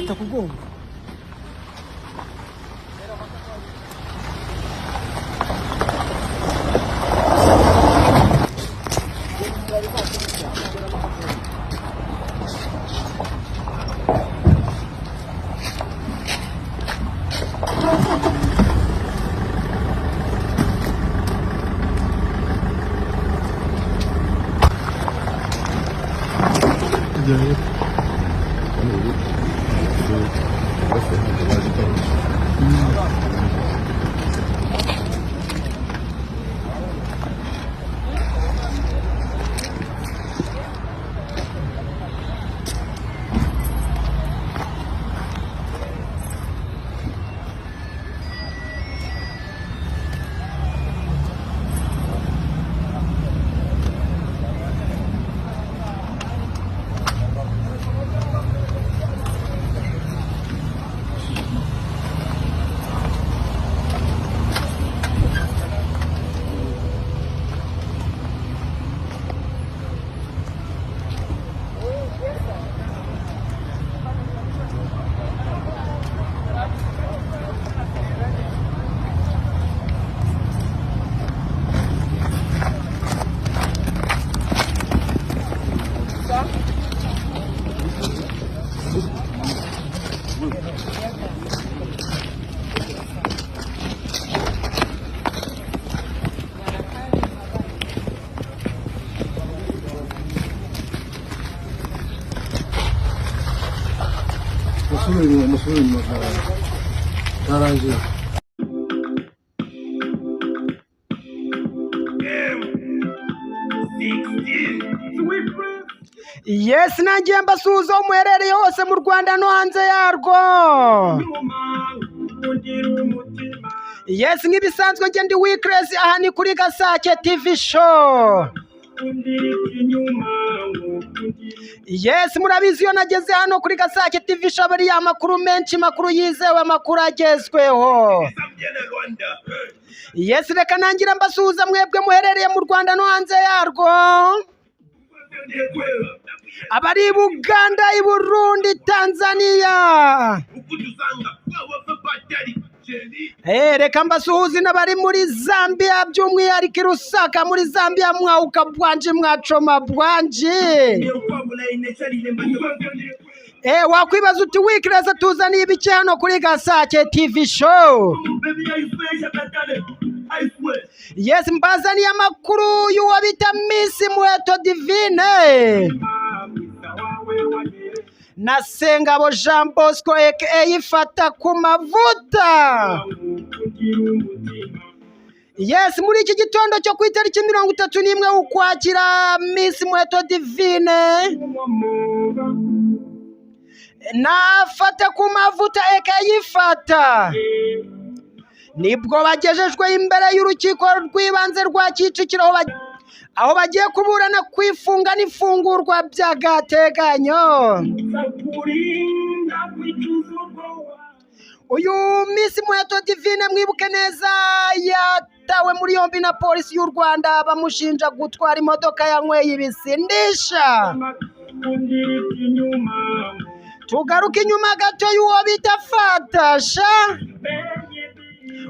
Takugoma. Musulman Taranji. Yes, nanjye mbasuhuza umuherereye hose mu Rwanda no hanze yarwo. Yes, nk'ibisanzwe ngende Weekles aha ni kuri Gasake TV show. Yes, murabizi yo nageze hano kuri Gasake TV show bari amakuru menshi, makuru yizewe, amakuru agezweho. Yes, reka nangira mbasuhuza mwebwe muherereye mu Rwanda no hanze yarwo. Abari Uganda, i Burundi, Tanzania. Reka mbasuhuze n'abari muri Zambia, by'umwihariko Lusaka muri Zambia, mwauka bwanje mwacoma bwanje. Wakwibaza uti Weekles tuzaniye ibiki hano kuri Gasake TV show. Yes, mbazaniye amakuru y'uwo bita Miss Muheto Divine na Sengabo Jean Bosco aka Ifata ku mavuta. Yes, muri iki gitondo cyo ku itariki 31 Ukwakira, Miss Muheto Divine na Fata ku mavuta aka Ifata nibwo bagejejwe imbere y'urukiko rw'ibanze rwa Kicukiro aho bagiye kuburana kwifunga n'ifungurwa by'agateganyo. Uyu Miss Muheto Divine mwibuke neza yatawe muri yombi na polisi y'u Rwanda bamushinja gutwara imodoka yanyweye ibisindisha. Tugaruka inyuma gato y'uwo bita Fatasha.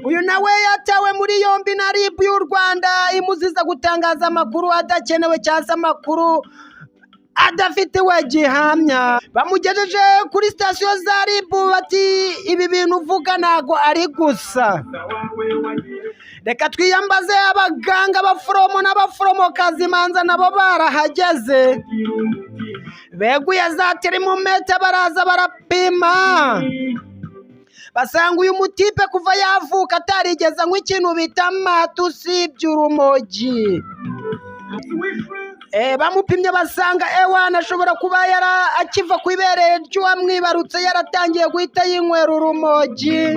Uyu nawe yatawe muri yombi na RIB y'u Rwanda imuziza gutangaza amakuru adakenewe cyangwa amakuru adafitiwe gihamya. Bamugejeje kuri station za RIB bati ibi bintu uvuga nago ari gusa. Reka twiyambaze abaganga, abaforomo n'abaforomokazi manza nabo barahageze. Beguye za termometer baraza barapima. Basanga uyu mutipe kuva yavuka atarigeza nk'ikintu bita matu usibye urumogi. Bamupimye basanga ewana ashobora kuba akiva ku ibereye ry'uwamwibarutse yaratangiye guhita yinywera urumogi.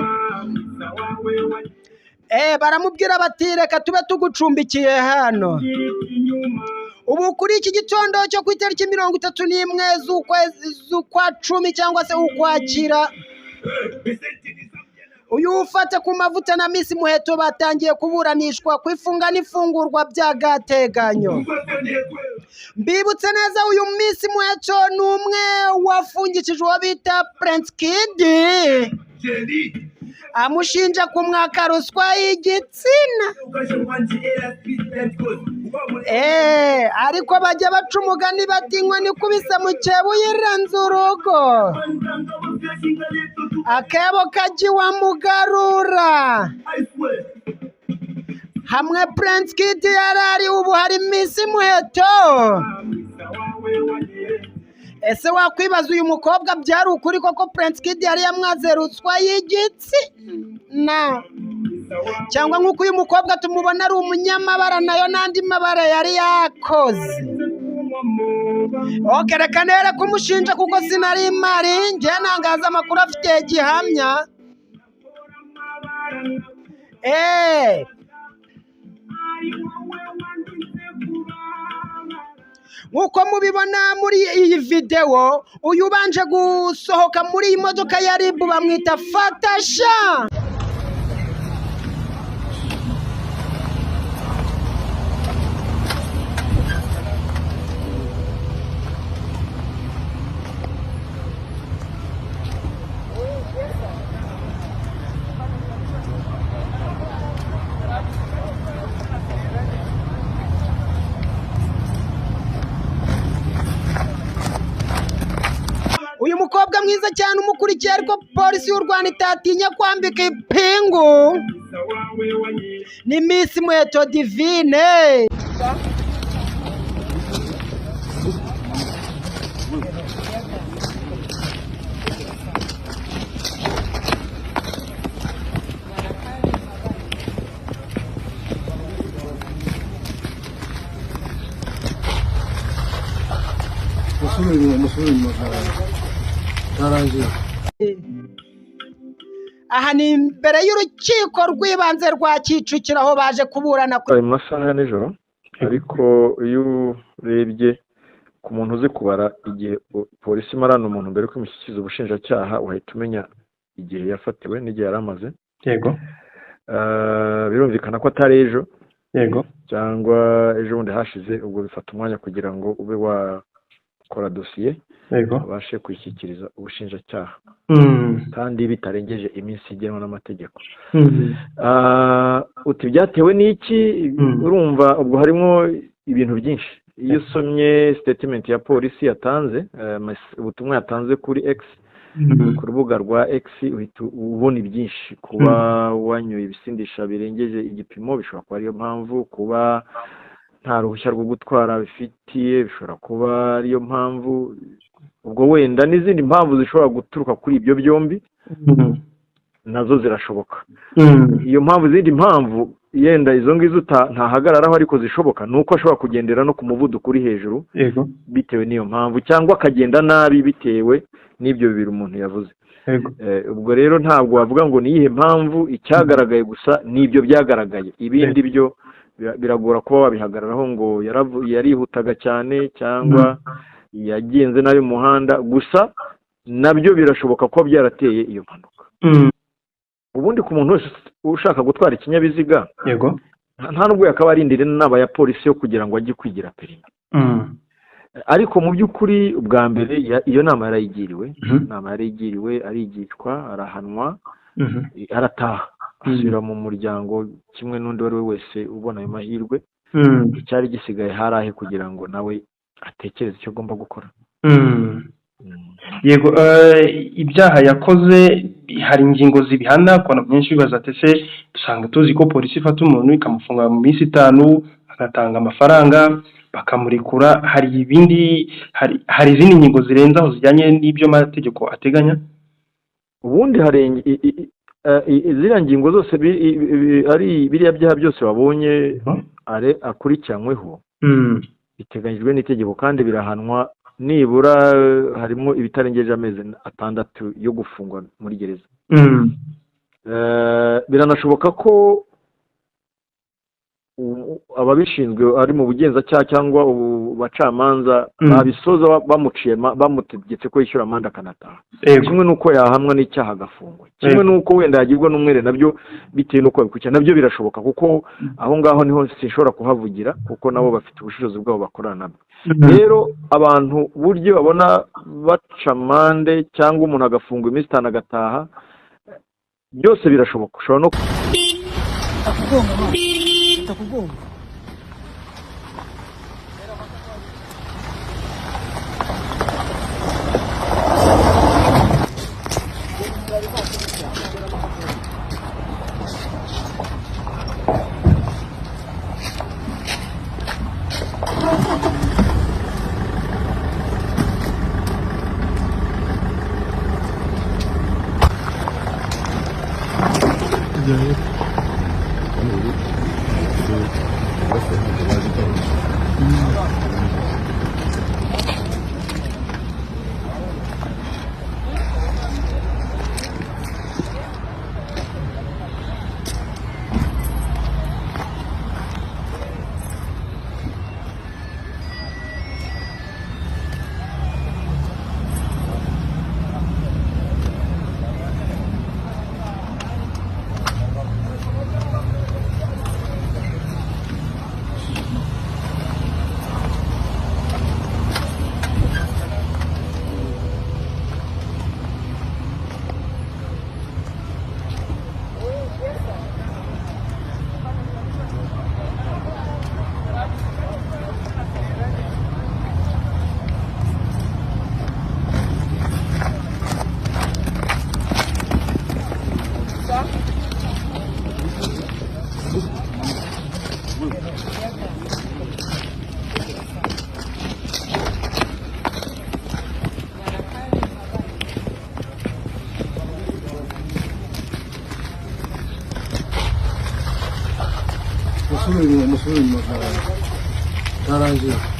Baramubwira bati reka tube tugucumbikiye hano. Ubu kuri iki gitondo cyo ku itariki 31 z'ukwa 10 cyangwa se Ukwakira, uyu Ufata ku mavuta na Miss Muheto batangiye kuburanishwa kwifunga n'ifungurwa by'agateganyo. mbibutse neza uyu Miss Muheto ni umwe wafungishije uwo bita Prince Kid amushinja kumwaka ruswa y'igitsina. Ariko bajya baca umugani bati inkoni ikubise mu cyebu yirenze urugo akebo kajya iwamugarura. Hamwe Prince Kid yarari, ubu hari Miss Muheto. Ese wakwibaza uyu mukobwa byari ukuri koko Prince Kid yari yamwaze ruswa y'igitsina, cyangwa nk'uko uyu mukobwa tumubona ari umunyamabara nayo n'andi mabara yari yakoze? Reka nere kumushinja kuko sinari mari, njye nangaza amakuru afite gihamya. Nkuko mubibona muri iyi video, uyu banje gusohoka muri iyi modoka ya RIB bamwita Fatasha. Uyu mukobwa mwiza cyane umukurikiye, ariko polisi y'u Rwanda itatinya kwambika ipingu, ni Miss Muheto Divine. Aha ni imbere y'urukiko rw'ibanze rwa Kicukiro aho baje kuburana mu masaha ya nijoro, ariko iyo urebye ku muntu uzi kubara igihe polisi imarana umuntu mbere ko imushyikiriza ubushinjacyaha, wahita umenya igihe yafatiwe n'igihe yari amaze. Yego. Birumvikana ko atari ejo. Yego. Cyangwa ejo bundi hashize, ubwo bifata umwanya kugira ngo ube wakora dosiye. Yego. Abashe kwishyikiriza ubushinjacyaha kandi bitarengeje iminsi igenwa n'amategeko. Uti byatewe n'iki? Urumva ubwo harimo ibintu byinshi. Iyo usomye statement ya polisi yatanze, ubutumwa yatanze kuri X, ku rubuga rwa X, uhita ubona byinshi. Kuba wanyoye ibisindisha birengeje igipimo bishobora kuba ariyo mpamvu, kuba nta ruhushya rwo gutwara bifitiye bishobora kuba ariyo mpamvu, ubwo wenda n'izindi mpamvu zishobora guturuka kuri ibyo byombi nazo zirashoboka. Iyo mpamvu, izindi mpamvu yenda izo ngizo ntahagararaho ariko zishoboka, nuko ashobora kugendera no ku muvuduko uri hejuru bitewe n'iyo mpamvu, cyangwa akagenda nabi bitewe n'ibyo bibiri umuntu yavuze. Ubwo rero ntabwo wavuga ngo niyihe mpamvu, icyagaragaye gusa n'ibyo byagaragaye. Ibindi byo biragora kuba wabihagararaho ngo yarihutaga cyane cyangwa yagenze nabi mu muhanda, gusa nabyo birashoboka ko byarateye iyo mpanuka. Ubundi ku muntu wese ushaka gutwara ikinyabiziga, yego, nta nubwo yakaba arindira inama ya polisi yo kugira ngo ajye kwigira perimi. Ariko mu by'ukuri ubwa mbere iyo nama yarayigiriwe, arigishwa, arahanwa, arataha, asubira mu muryango kimwe n'undi uwo ari we wese ubona ayo mahirwe. Icyari gisigaye harahe kugira ngo nawe atekereza icyo agomba gukora. Yego. Ibyaha yakoze hari ingingo zibihana, kubona byinshi bibaza ati se dusanga tuzi ko polisi ifata umuntu ikamufunga mu minsi 5, agatanga amafaranga bakamurekura. Hari izindi ngingo zirenzaho zijyanye n'ibyo amategeko ateganya? Ubundi hari ziriya ngingo zose ari biriya byaha byose wabonye akurikiranyweho biteganyijwe n'itegeko kandi birahanwa. Nibura harimo ibitarengeje amezi 6 yo gufungwa muri gereza. Biranashoboka ko ababishinzwe ari mu bugenzacyaha cyangwa bacamanza babisoza bamutegetse ko yishyura amande akanataha, kimwe n'uko yahamwa n'icyaha agafungwa, kimwe n'uko wenda yagirwa n'umwere, nabyo bitewe n'uko babikurikirana nabyo birashoboka, kuko aho ngaho niho sinshobora kuhavugira kuko nabo bafite ubushobozi bwabo bakorana nabwo. Rero abantu buryo babona baca amande cyangwa umuntu agafungwa iminsi 5 agataha, byose birashoboka. Ushobora no takugomba musubire inyuma, musubire inyuma, tarangiye.